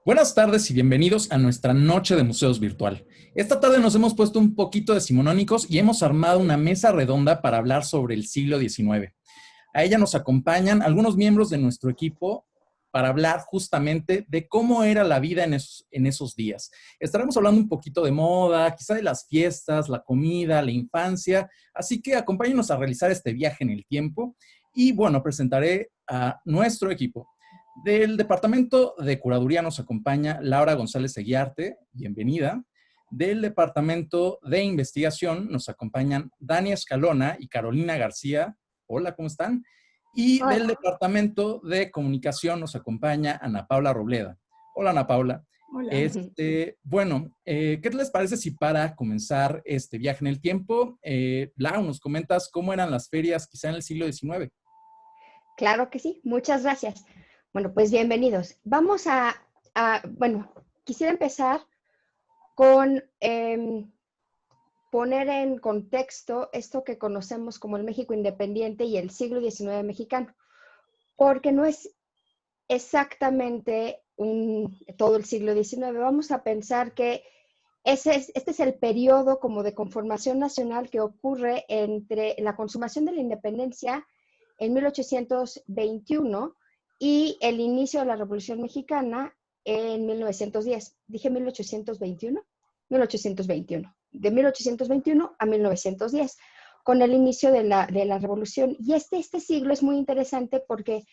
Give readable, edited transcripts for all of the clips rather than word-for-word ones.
Buenas tardes y bienvenidos a nuestra noche de museos virtual. Esta tarde nos hemos puesto un poquito decimonónicos y hemos armado una mesa redonda para hablar sobre el siglo XIX. A ella nos acompañan algunos miembros de nuestro equipo para hablar justamente de cómo era la vida en esos días. Estaremos hablando un poquito de moda, quizá de las fiestas, la comida, la infancia, así que acompáñenos a realizar este viaje en el tiempo y bueno, presentaré a nuestro equipo. Del Departamento de Curaduría nos acompaña Laura González Eguiarte, bienvenida. Del Departamento de Investigación nos acompañan Dani Escalona y Carolina García. Hola, ¿cómo están? Y del Hola, Departamento de Comunicación nos acompaña Ana Paula Robleda. Hola, Ana Paula. hola. ¿Qué les parece si para comenzar este viaje en el tiempo, Lau, nos comentas cómo eran las ferias quizá en el siglo XIX? Claro que sí, muchas gracias. Bueno, pues bienvenidos. Bueno, quisiera empezar con poner en contexto esto que conocemos como el México independiente y el siglo XIX mexicano, porque no es exactamente todo el siglo XIX. Vamos a pensar que este es el periodo como de conformación nacional que ocurre entre la consumación de la independencia en 1821 y el inicio de la Revolución Mexicana en 1910. ¿Dije 1821? 1821. De 1821 a 1910, con el inicio de la Revolución. Y este siglo es muy interesante porque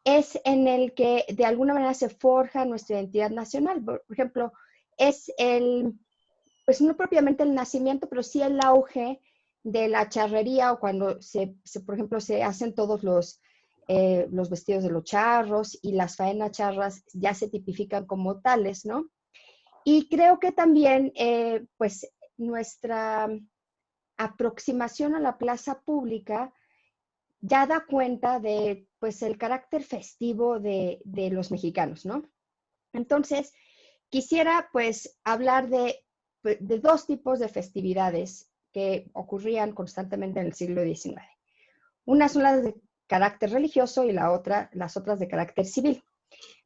es en el que de alguna manera se forja nuestra identidad nacional. Por ejemplo, es pues no propiamente el nacimiento, pero sí el auge de la charrería o cuando por ejemplo, se hacen todos los vestidos de los charros y las faenas charras ya se tipifican como tales, ¿no? Y creo que también, pues, nuestra aproximación a la plaza pública ya da cuenta de, pues, el carácter festivo de los mexicanos, ¿no? Entonces, quisiera, pues, hablar de dos tipos de festividades que ocurrían constantemente en el siglo XIX. Una son las de carácter religioso y las otras de carácter civil.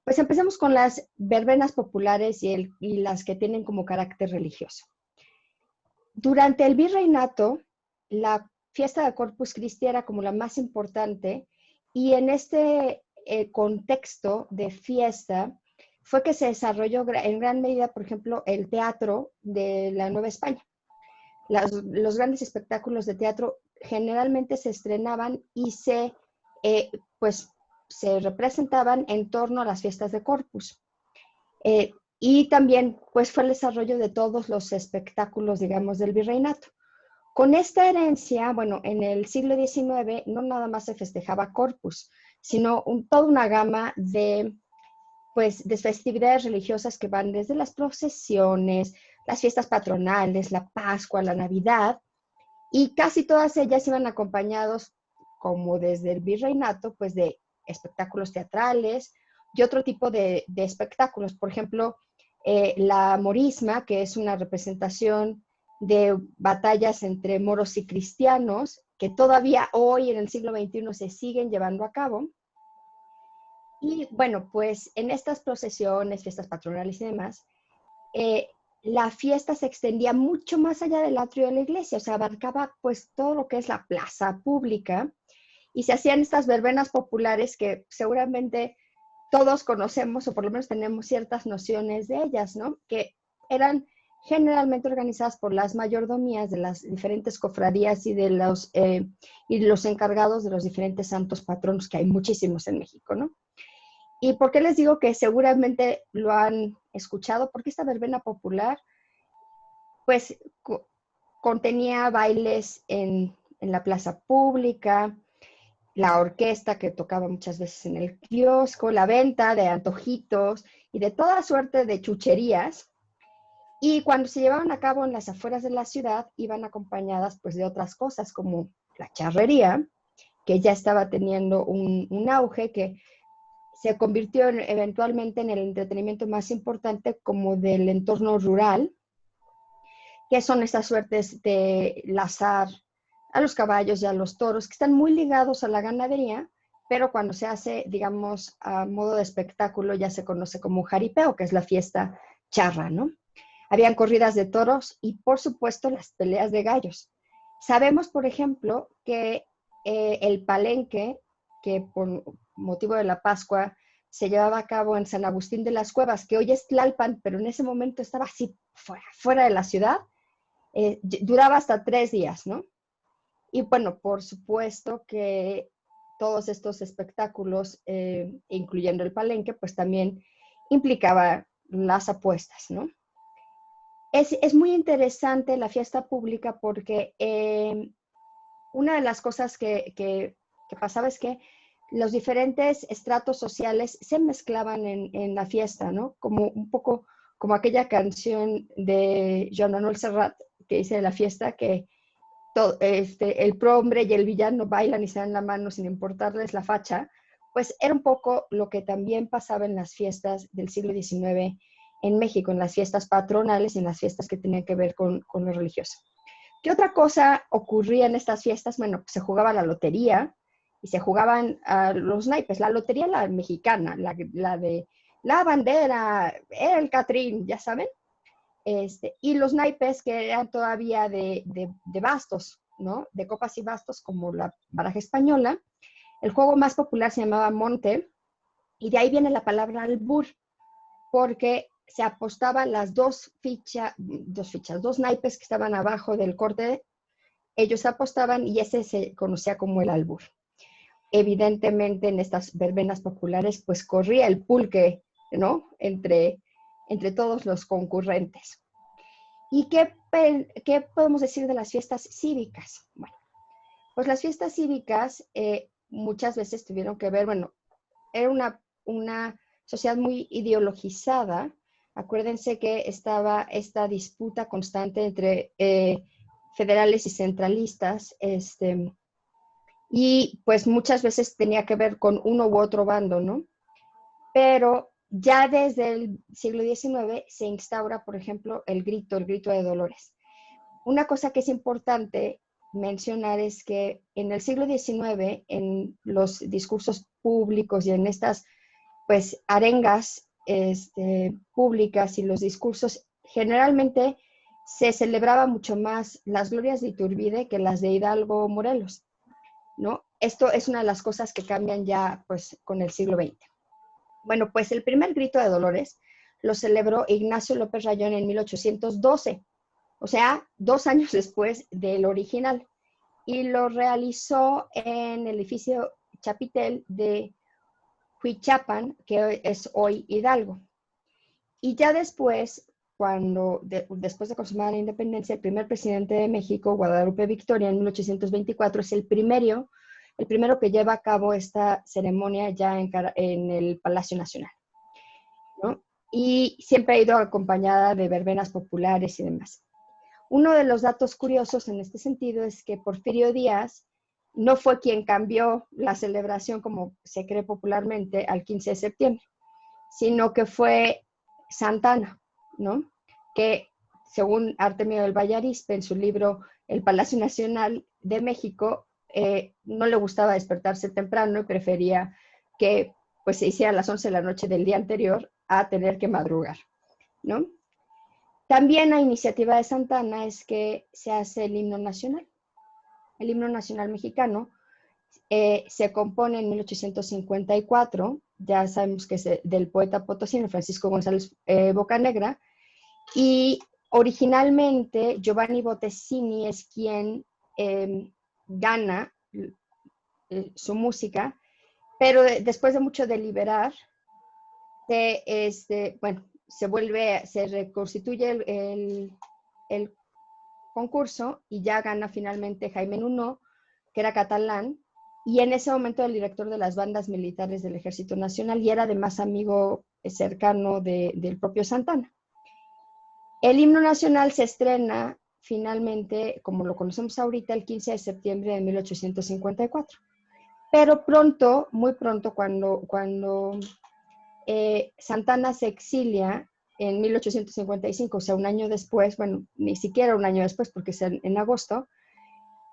Pues empecemos con las verbenas populares y las que tienen como carácter religioso. Durante el virreinato, la fiesta de Corpus Christi era como la más importante y en este contexto de fiesta fue que se desarrolló en gran medida, por ejemplo, el teatro de la Nueva España. Los grandes espectáculos de teatro generalmente se estrenaban y eh, pues, se representaban en torno a las fiestas de Corpus. Y también pues, fue el desarrollo de todos los espectáculos, digamos, del virreinato. Con esta herencia, bueno, en el siglo XIX no nada más se festejaba Corpus, sino toda una gama de festividades religiosas que van desde las procesiones, las fiestas patronales, la Pascua, la Navidad, y casi todas ellas iban acompañados, como desde el virreinato, pues de espectáculos teatrales y otro tipo de espectáculos. Por ejemplo, la morisma, que es una representación de batallas entre moros y cristianos, que todavía hoy en el siglo XXI se siguen llevando a cabo. Y bueno, pues en estas procesiones, fiestas patronales y demás, eh, la fiesta se extendía mucho más allá del atrio de la iglesia, o sea, abarcaba pues todo lo que es la plaza pública y se hacían estas verbenas populares que seguramente todos conocemos o por lo menos tenemos ciertas nociones de ellas, ¿no? Que eran generalmente organizadas por las mayordomías de las diferentes cofradías y los encargados de los diferentes santos patronos, que hay muchísimos en México, ¿no? ¿Y por qué les digo que seguramente lo han escuchado? Porque esta verbena popular, pues, contenía bailes en la plaza pública, la orquesta que tocaba muchas veces en el kiosco, la venta de antojitos y de toda suerte de chucherías. Y cuando se llevaban a cabo en las afueras de la ciudad, iban acompañadas pues de otras cosas como la charrería, que ya estaba teniendo un auge que se convirtió eventualmente en el entretenimiento más importante como del entorno rural, que son estas suertes de lazar a los caballos y a los toros, que están muy ligados a la ganadería pero cuando se hace, digamos, a modo de espectáculo, ya se conoce como un jaripeo, que es la fiesta charra, ¿no? Habían corridas de toros y, por supuesto, las peleas de gallos. Sabemos, por ejemplo, que el palenque, que por motivo de la Pascua se llevaba a cabo en San Agustín de las Cuevas, que hoy es Tlalpan, pero en ese momento estaba así fuera de la ciudad, duraba hasta 3 días, ¿no? Y bueno, por supuesto que todos estos espectáculos, incluyendo el palenque, pues también implicaba las apuestas, ¿no? Es muy interesante la fiesta pública porque una de las cosas que pasaba es que los diferentes estratos sociales se mezclaban en la fiesta, ¿no? Como un poco como aquella canción de Joan Manuel Serrat que dice de la fiesta que el prohombre y el villano bailan y se dan la mano sin importarles la facha, pues era un poco lo que también pasaba en las fiestas del siglo XIX en México, en las fiestas patronales y en las fiestas que tenían que ver con lo religioso. ¿Qué otra cosa ocurría en estas fiestas? Bueno, pues se jugaba la lotería y se jugaban los naipes. La lotería, la mexicana, la de la bandera, el Catrín, ya saben. Y los naipes que eran todavía de bastos, ¿no? De copas y bastos, como la baraja española. El juego más popular se llamaba Monte, y de ahí viene la palabra albur, porque se apostaban las dos naipes que estaban abajo del corte, ellos apostaban y ese se conocía como el albur. Evidentemente en estas verbenas populares pues corría el pulque, ¿no? Entre todos los concurrentes. ¿Y qué podemos decir de las fiestas cívicas? Bueno, pues las fiestas cívicas muchas veces tuvieron que ver, bueno, era una sociedad muy ideologizada. Acuérdense que estaba esta disputa constante entre federales y centralistas, y pues muchas veces tenía que ver con uno u otro bando, ¿no? Pero ya desde el siglo XIX se instaura, por ejemplo, el grito de Dolores. Una cosa que es importante mencionar es que en el siglo XIX, en los discursos públicos y en estas pues arengas públicas y los discursos, generalmente se celebraba mucho más las glorias de Iturbide que las de Hidalgo Morelos, ¿no? Esto es una de las cosas que cambian ya pues con el siglo XX. Bueno, pues el primer grito de Dolores lo celebró Ignacio López Rayón en 1812, o sea, 2 años después del original, y lo realizó en el edificio Chapitel de Huichapan, que es hoy Hidalgo. Y ya después, después de consumada la independencia, el primer presidente de México, Guadalupe Victoria, en 1824, es el primero que lleva a cabo esta ceremonia ya en el Palacio Nacional, ¿no? Y siempre ha ido acompañada de verbenas populares y demás. Uno de los datos curiosos en este sentido es que Porfirio Díaz no fue quien cambió la celebración, como se cree popularmente, al 15 de septiembre, sino que fue Santana, ¿no? Que según Artemio del Valle Arizpe, en su libro El Palacio Nacional de México, no le gustaba despertarse temprano y prefería que pues, se hiciera a las 11 de la noche del día anterior a tener que madrugar, ¿no? También la iniciativa de Santana es que se hace el himno nacional. El himno nacional mexicano se compone en 1854, ya sabemos que es del poeta potosino Francisco González Bocanegra, y originalmente Giovanni Bottesini es quien gana su música, pero después de mucho deliberar, se reconstituye el concurso y ya gana finalmente Jaime Nuno, que era catalán, y en ese momento el director de las bandas militares del Ejército Nacional y era además amigo cercano del propio Santana. El himno nacional se estrena finalmente, como lo conocemos ahorita, el 15 de septiembre de 1854. Pero pronto, muy pronto, cuando Santana se exilia en 1855, o sea, un año después, bueno, ni siquiera un año después, porque es en agosto,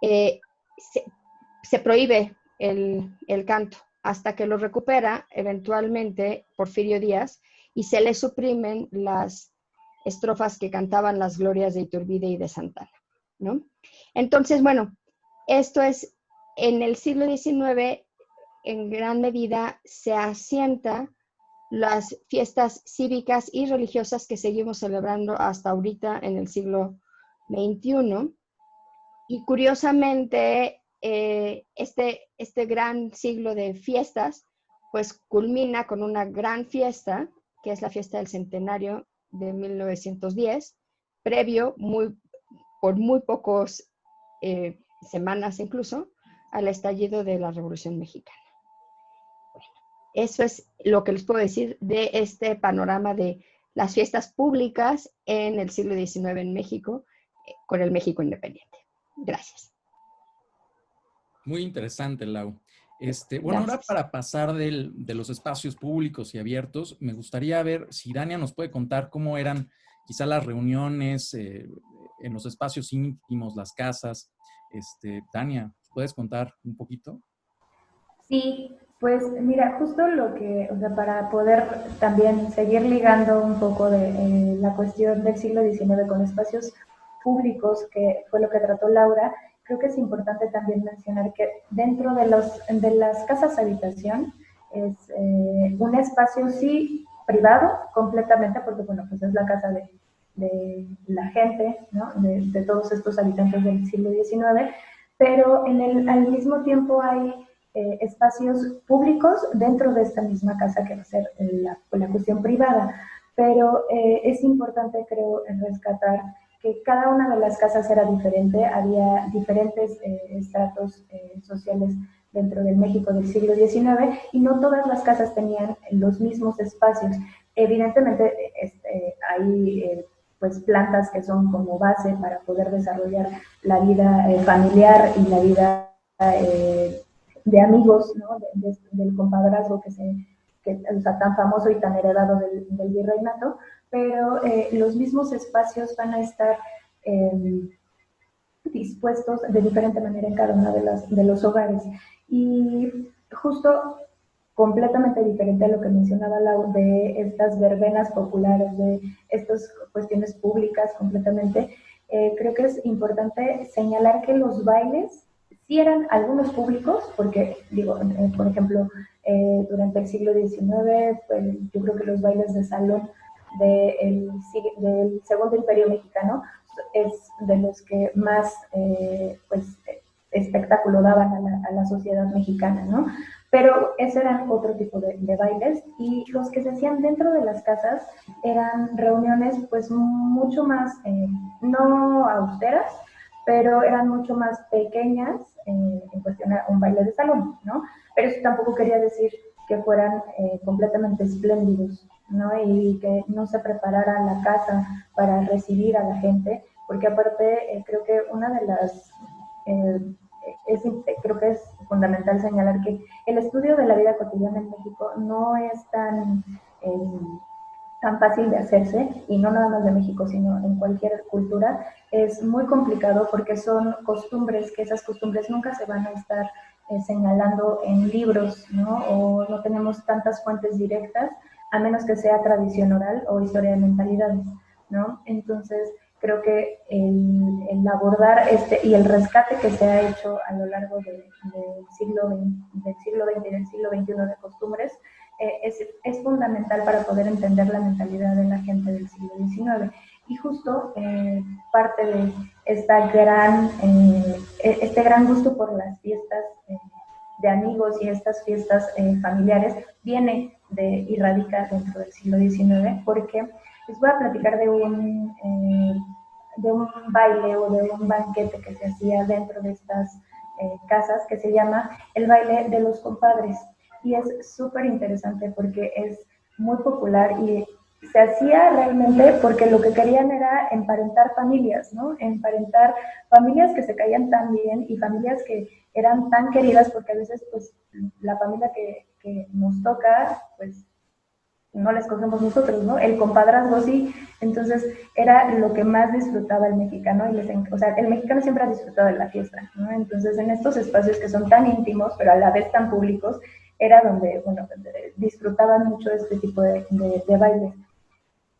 se prohíbe el canto, hasta que lo recupera eventualmente Porfirio Díaz y se le suprimen las estrofas que cantaban las glorias de Iturbide y de Santana, ¿no? Entonces, bueno, esto es, en el siglo XIX, en gran medida se asienta las fiestas cívicas y religiosas que seguimos celebrando hasta ahorita en el siglo XXI. Y curiosamente, este gran siglo de fiestas, pues culmina con una gran fiesta, que es la fiesta del centenario de 1910, previo, por muy pocos semanas incluso, al estallido de la Revolución Mexicana. Bueno, eso es lo que les puedo decir de este panorama de las fiestas públicas en el siglo XIX en México, con el México independiente. Gracias. Muy interesante, Lau. Bueno, ahora Gracias. para pasar de los espacios públicos y abiertos, me gustaría ver si Dania nos puede contar cómo eran quizá las reuniones en los espacios íntimos, las casas. Dania, ¿puedes contar un poquito? Sí, pues mira, justo lo que, o sea, para poder también seguir ligando un poco de la cuestión del siglo XIX con espacios públicos, que fue lo que trató Laura, creo que es importante también mencionar que dentro de las casas habitación es un espacio sí privado completamente, porque bueno, pues es la casa de la gente, ¿no? De todos estos habitantes del siglo XIX, pero al mismo tiempo hay espacios públicos dentro de esta misma casa que va a ser la cuestión privada. Pero es importante, creo, rescatar que cada una de las casas era diferente, había diferentes estratos sociales dentro del México del siglo XIX y no todas las casas tenían los mismos espacios. Evidentemente hay pues plantas que son como base para poder desarrollar la vida familiar y la vida de amigos, ¿no? Del compadrazgo o sea, tan famoso y tan heredado del virreinato, pero los mismos espacios van a estar dispuestos de diferente manera en cada uno de los hogares. Y justo completamente diferente a lo que mencionaba Lau, de estas verbenas populares, de estas cuestiones públicas completamente, creo que es importante señalar que los bailes sí eran algunos públicos, porque, digo, por ejemplo, durante el siglo XIX, pues, yo creo que los bailes de salón del Segundo Imperio Mexicano es de los que más pues, espectáculo daban a la sociedad mexicana, ¿no? Pero ese eran otro tipo de bailes, y los que se hacían dentro de las casas eran reuniones pues mucho más, no austeras, pero eran mucho más pequeñas en cuestión a un baile de salón, ¿no? Pero eso tampoco quería decir que fueran completamente espléndidos, ¿no? Y que no se preparara la casa para recibir a la gente, porque aparte creo que una de las... creo que es fundamental señalar que el estudio de la vida cotidiana en México no es tan fácil de hacerse, y no nada más de México, sino en cualquier cultura. Es muy complicado porque son costumbres, que esas costumbres nunca se van a estar señalando en libros, ¿no? O no tenemos tantas fuentes directas, a menos que sea tradición oral o historia de mentalidades, ¿no? Entonces, creo que el abordar y el rescate que se ha hecho a lo largo del siglo XX y del siglo XXI de costumbres es fundamental para poder entender la mentalidad de la gente del siglo XIX. Y justo parte de este gran gusto por las fiestas de amigos y estas fiestas familiares viene y radica dentro del siglo XIX, porque les voy a platicar de un baile o de un banquete que se hacía dentro de estas casas, que se llama el baile de los compadres. Y es súper interesante porque es muy popular y se hacía realmente porque lo que querían era emparentar familias, ¿no? Emparentar familias que se caían tan bien y familias que eran tan queridas, porque a veces pues la familia que nos toca pues no la escogemos nosotros, ¿no? El compadrazgo sí. Entonces era lo que más disfrutaba el mexicano, o sea, el mexicano siempre ha disfrutado de la fiesta, ¿no? Entonces en estos espacios que son tan íntimos pero a la vez tan públicos, era donde, bueno, disfrutaban mucho este tipo de bailes.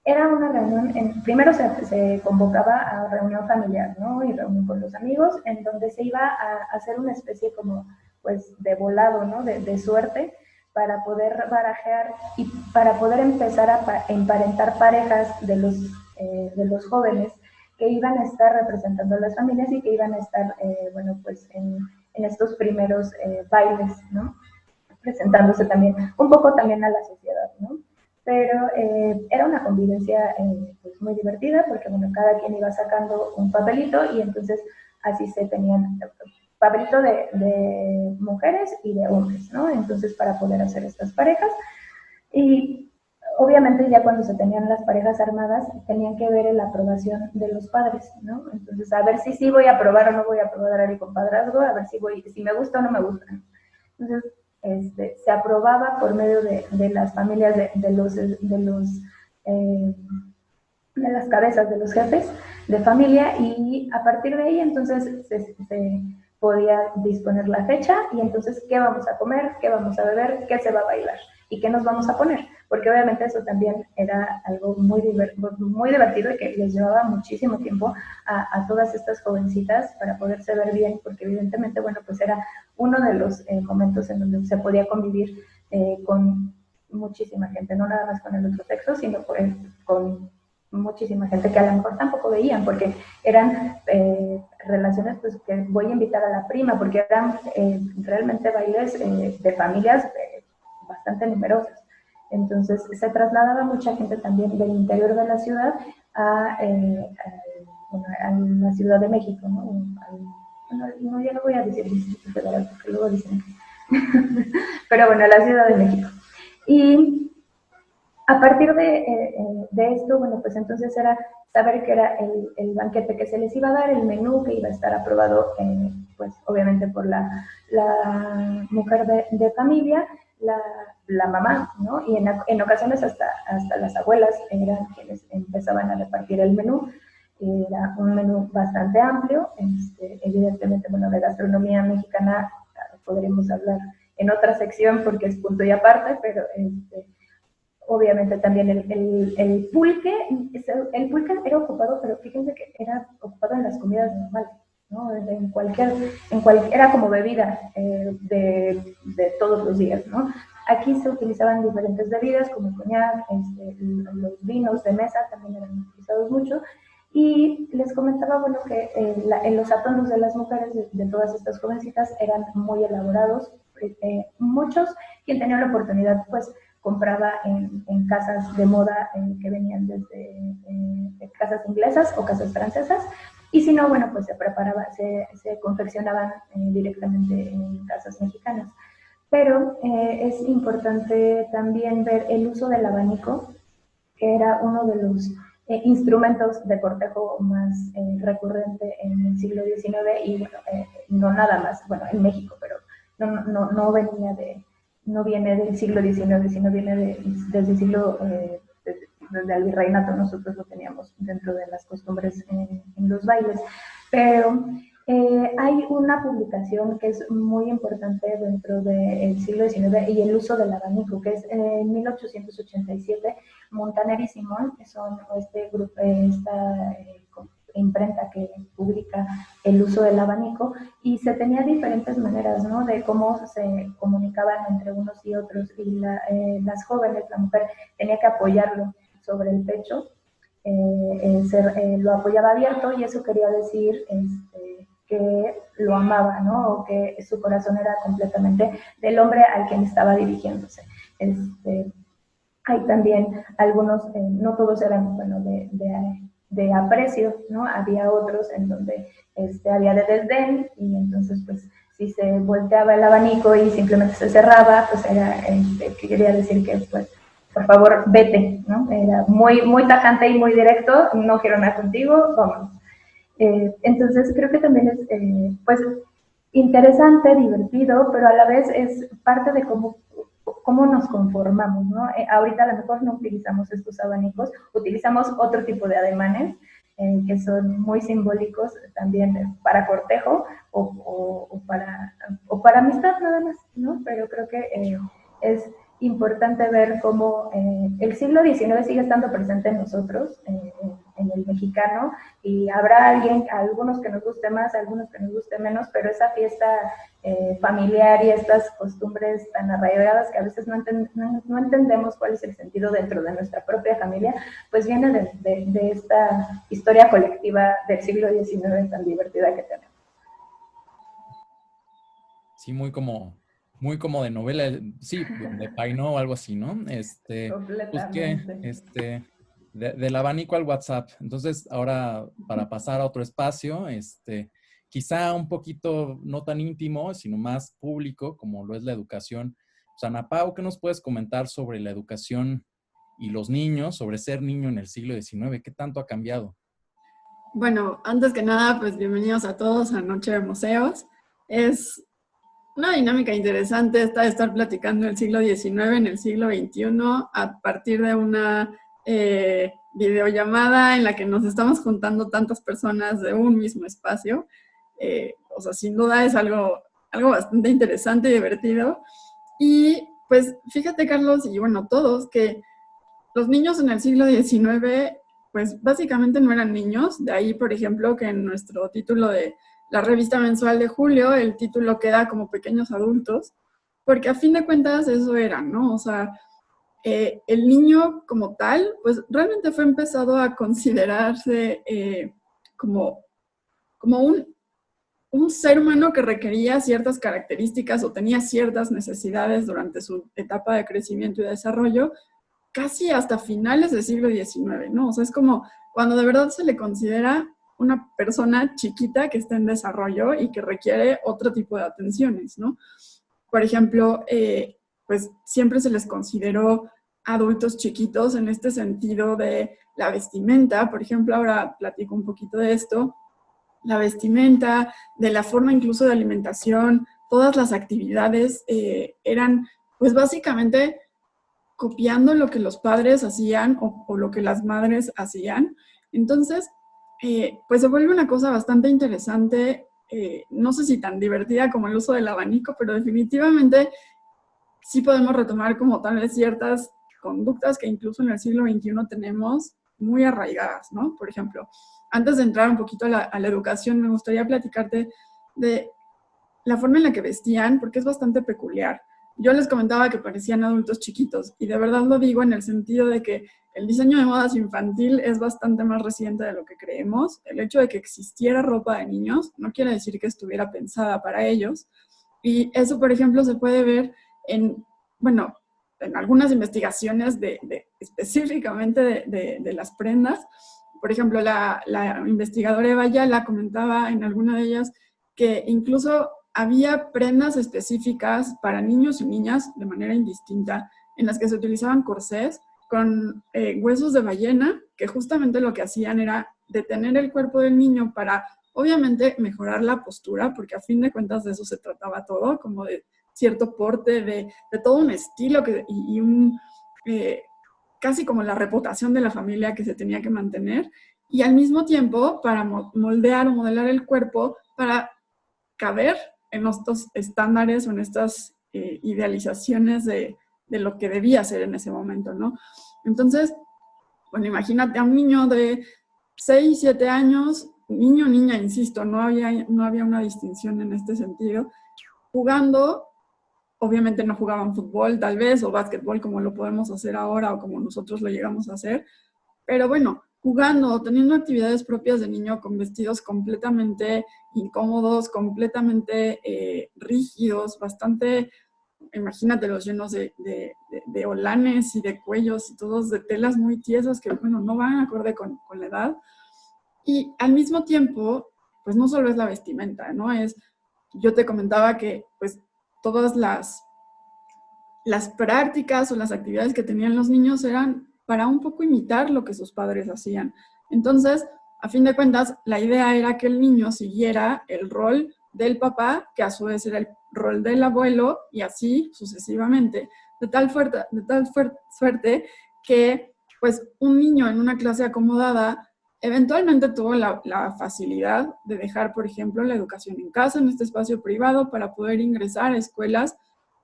Era una reunión, primero se convocaba a reunión familiar, ¿no? Y reunión con los amigos, en donde se iba a hacer una especie como, pues, de volado, ¿no? De suerte, para poder barajear y para poder empezar a emparentar parejas de los jóvenes que iban a estar representando a las familias y que iban a estar, bueno, pues, en estos primeros bailes, ¿no? Presentándose también, un poco también a la sociedad, ¿no? Pero era una convivencia pues muy divertida porque, bueno, cada quien iba sacando un papelito y entonces así se tenían papelito de mujeres y de hombres, ¿no? Entonces, para poder hacer estas parejas. Y obviamente ya cuando se tenían las parejas armadas, tenían que ver la aprobación de los padres, ¿no? Entonces, a ver si sí voy a aprobar o no voy a aprobar a mi compadrazgo, a ver si me gusta o no me gusta, ¿no? Entonces, se aprobaba por medio de las familias de las cabezas de los jefes de familia, y a partir de ahí entonces se podía disponer la fecha y entonces qué vamos a comer, qué vamos a beber, qué se va a bailar y qué nos vamos a poner, porque obviamente eso también era algo muy divertido y que les llevaba muchísimo tiempo a todas estas jovencitas para poderse ver bien, porque evidentemente, bueno, pues era uno de los momentos en donde se podía convivir con muchísima gente, no nada más con el otro sexo, sino con muchísima gente que a lo mejor tampoco veían, porque eran relaciones, pues, que voy a invitar a la prima, porque eran realmente bailes de familias bastante numerosas. Entonces, se trasladaba mucha gente también del interior de la ciudad a la Ciudad de México, ¿no? No, ya no voy a decir Distrito Federal, porque luego dicen pero bueno, a la Ciudad de México. Y a partir de esto, bueno, pues entonces era saber que era el banquete que se les iba a dar, el menú que iba a estar aprobado, pues obviamente por la mujer de familia, la mamá, ¿no? Y en ocasiones hasta las abuelas eran quienes empezaban a repartir el menú. Era un menú bastante amplio, evidentemente, bueno, de gastronomía mexicana podremos hablar en otra sección porque es punto y aparte, pero obviamente también el pulque era ocupado, pero fíjense que era ocupado en las comidas normales, ¿no? Era como bebida de todos los días, ¿no? Aquí se utilizaban diferentes bebidas como el coñac, los vinos de mesa también eran utilizados mucho. Y les comentaba, bueno, que en los atuendos de las mujeres, de todas estas jovencitas, eran muy elaborados. Muchos, quien tenía la oportunidad, pues, compraba en casas de moda que venían desde casas inglesas o casas francesas, y si no, bueno, pues se confeccionaban directamente en casas mexicanas. Pero es importante también ver el uso del abanico, que era uno de los instrumentos de cortejo más recurrente en el siglo XIX, y bueno, no nada más, bueno, en México, pero no viene del siglo XIX, sino viene desde el siglo, desde el virreinato. Nosotros lo teníamos dentro de las costumbres en los bailes. Pero hay una publicación que es muy importante dentro del siglo XIX y el uso del abanico, que es en 1887, Montaner y Simón, que son esta imprenta que publica el uso del abanico, y se tenía diferentes maneras, ¿no?, de cómo se comunicaban entre unos y otros, y las jóvenes, la mujer tenía que apoyarlo sobre el pecho, lo apoyaba abierto, y eso quería decir que lo amaba, ¿no?, o que su corazón era completamente del hombre al quien estaba dirigiéndose. Hay también algunos, no todos eran, bueno, de aprecio, ¿no? Había otros en donde había de desdén, y entonces, pues, si se volteaba el abanico y simplemente se cerraba, pues era, que quería decir que, pues, por favor, vete, ¿no? Era muy, muy tajante y muy directo, no quiero nada contigo, vámonos. Entonces, creo que también es, pues, interesante, divertido, pero a la vez es parte de cómo nos conformamos, ¿no? Ahorita a lo mejor no utilizamos estos abanicos, utilizamos otro tipo de ademanes, que son muy simbólicos también para cortejo o para amistad nada más, ¿no? Pero creo que es importante ver cómo el siglo XIX sigue estando presente en nosotros, en el mexicano, y habrá algunos que nos guste más, algunos que nos guste menos, pero esa fiesta familiar y estas costumbres tan arraigadas que a veces no entendemos cuál es el sentido dentro de nuestra propia familia, pues viene de esta historia colectiva del siglo XIX tan divertida que tenemos. Sí, muy como de novela, sí, de Paino o algo así, ¿no? Pues que, del abanico al WhatsApp. Entonces, ahora, para pasar a otro espacio, quizá un poquito no tan íntimo, sino más público, como lo es la educación. Pues, Ana Pau, ¿qué nos puedes comentar sobre la educación y los niños, sobre ser niño en el siglo XIX? ¿Qué tanto ha cambiado? Bueno, antes que nada, pues bienvenidos a todos a Noche de Museos. Es una dinámica interesante esta de estar platicando el siglo XIX en el siglo XXI a partir de una videollamada en la que nos estamos juntando tantas personas de un mismo espacio. O sea, sin duda es algo bastante interesante y divertido. Y pues fíjate, Carlos, y bueno, todos, que los niños en el siglo XIX, pues básicamente no eran niños. De ahí, por ejemplo, que en nuestro título de la revista mensual de julio, el título queda como pequeños adultos, porque a fin de cuentas eso eran, ¿no? O sea, el niño como tal, pues realmente fue empezado a considerarse como, como un ser humano que requería ciertas características o tenía ciertas necesidades durante su etapa de crecimiento y desarrollo, casi hasta finales del siglo XIX, ¿no? O sea, es como cuando de verdad se le considera una persona chiquita que está en desarrollo y que requiere otro tipo de atenciones, ¿no? Por ejemplo, pues siempre se les consideró adultos chiquitos en este sentido de la vestimenta. Por ejemplo, ahora platico un poquito de esto. La vestimenta, de la forma incluso de alimentación, todas las actividades eran pues básicamente copiando lo que los padres hacían o lo que las madres hacían. Entonces, pues se vuelve una cosa bastante interesante, no sé si tan divertida como el uso del abanico, pero definitivamente sí podemos retomar como tal vez ciertas conductas que incluso en el siglo XXI tenemos muy arraigadas, ¿no? Por ejemplo, antes de entrar un poquito a la educación, me gustaría platicarte de la forma en la que vestían, porque es bastante peculiar. Yo les comentaba que parecían adultos chiquitos, y de verdad lo digo en el sentido de que el diseño de modas infantil es bastante más reciente de lo que creemos. El hecho de que existiera ropa de niños no quiere decir que estuviera pensada para ellos. Y eso, por ejemplo, se puede ver bueno, en algunas investigaciones específicamente de las prendas. Por ejemplo, la investigadora Eva Ayala comentaba en alguna de ellas que incluso había prendas específicas para niños y niñas de manera indistinta, en las que se utilizaban corsés con huesos de ballena, que justamente lo que hacían era detener el cuerpo del niño para, obviamente, mejorar la postura, porque a fin de cuentas de eso se trataba todo, como de cierto porte, de todo un estilo y casi como la reputación de la familia que se tenía que mantener, y al mismo tiempo para moldear o modelar el cuerpo para caber en estos estándares o en estas idealizaciones de lo que debía ser en ese momento, ¿no? Entonces, bueno, imagínate a un niño de 6, 7 años, niño o niña, insisto, no había una distinción en este sentido, jugando, obviamente no jugaban fútbol tal vez, o básquetbol como lo podemos hacer ahora o como nosotros lo llegamos a hacer, pero bueno, jugando o teniendo actividades propias de niño con vestidos completamente incómodos, completamente rígidos, bastante, imagínate los llenos de holanes y de cuellos y todos de telas muy tiesas que, bueno, no van acorde con la edad. Y al mismo tiempo, pues no solo es la vestimenta, ¿no? Yo te comentaba que, pues, todas las prácticas o las actividades que tenían los niños eran para un poco imitar lo que sus padres hacían. Entonces, a fin de cuentas, la idea era que el niño siguiera el rol del papá, que a su vez era el rol del abuelo, y así sucesivamente, de tal suerte que pues un niño en una clase acomodada eventualmente tuvo la facilidad de dejar, por ejemplo, la educación en casa, en este espacio privado, para poder ingresar a escuelas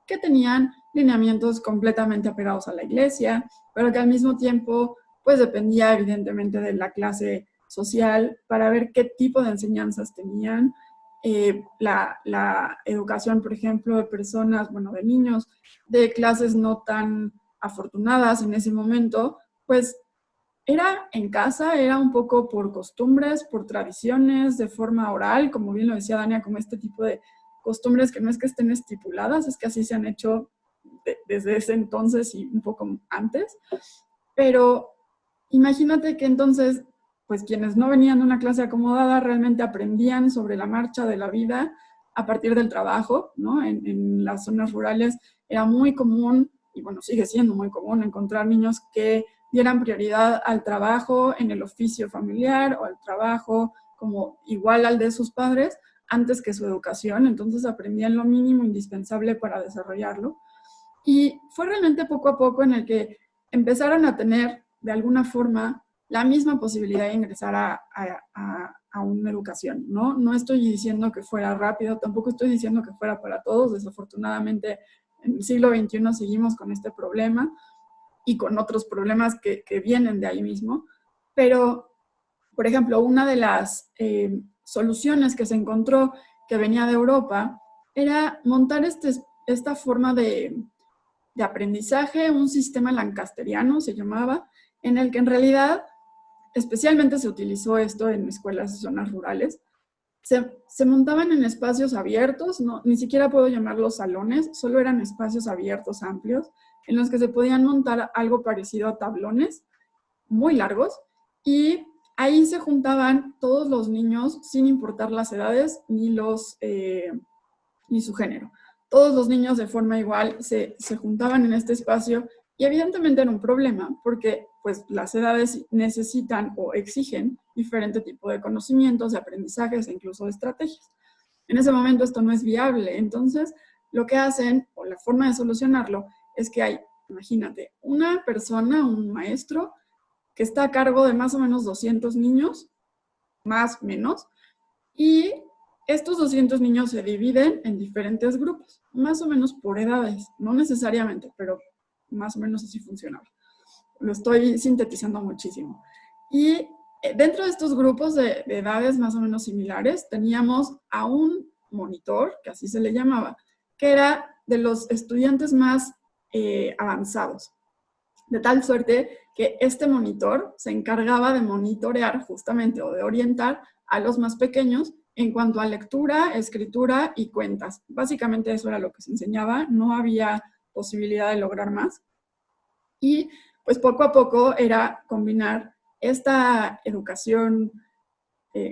que tenían lineamientos completamente apegados a la iglesia, pero que al mismo tiempo, pues dependía evidentemente de la clase social para ver qué tipo de enseñanzas tenían. La educación, por ejemplo, de personas, bueno, de niños de clases no tan afortunadas en ese momento, pues era en casa, era un poco por costumbres, por tradiciones, de forma oral, como bien lo decía Dania, como este tipo de costumbres que no es que estén estipuladas, es que así se han hecho desde ese entonces y un poco antes. Pero imagínate que entonces, pues quienes no venían de una clase acomodada realmente aprendían sobre la marcha de la vida a partir del trabajo, ¿no? En las zonas rurales era muy común, y bueno, sigue siendo muy común encontrar niños que dieran prioridad al trabajo en el oficio familiar o al trabajo como igual al de sus padres antes que su educación, entonces aprendían lo mínimo indispensable para desarrollarlo. Y fue realmente poco a poco en el que empezaron a tener de alguna forma la misma posibilidad de ingresar a una educación, ¿no? No estoy diciendo que fuera rápido, tampoco estoy diciendo que fuera para todos, desafortunadamente en el siglo XXI seguimos con este problema y con otros problemas que vienen de ahí mismo, pero, por ejemplo, una de las soluciones que se encontró que venía de Europa era montar esta forma de aprendizaje, un sistema lancasteriano se llamaba, en el que en realidad especialmente se utilizó esto en escuelas de zonas rurales. Se montaban en espacios abiertos, no, ni siquiera puedo llamarlos salones, solo eran espacios abiertos, amplios, en los que se podían montar algo parecido a tablones muy largos, y ahí se juntaban todos los niños sin importar las edades ni su género. Todos los niños de forma igual se juntaban en este espacio, y evidentemente era un problema porque pues, las edades necesitan o exigen diferente tipo de conocimientos, de aprendizajes e incluso de estrategias. En ese momento esto no es viable, entonces lo que hacen, o la forma de solucionarlo, es que hay, imagínate, una persona, un maestro, que está a cargo de más o menos 200 niños, más o menos, y estos 200 niños se dividen en diferentes grupos, más o menos por edades, no necesariamente, pero más o menos así funcionaba. Lo estoy sintetizando muchísimo. Y dentro de estos grupos de edades más o menos similares, teníamos a un monitor, que así se le llamaba, que era de los estudiantes más avanzados. De tal suerte que este monitor se encargaba de monitorear justamente o de orientar a los más pequeños en cuanto a lectura, escritura y cuentas. Básicamente eso era lo que se enseñaba, no había posibilidad de lograr más. Y pues poco a poco era combinar esta educación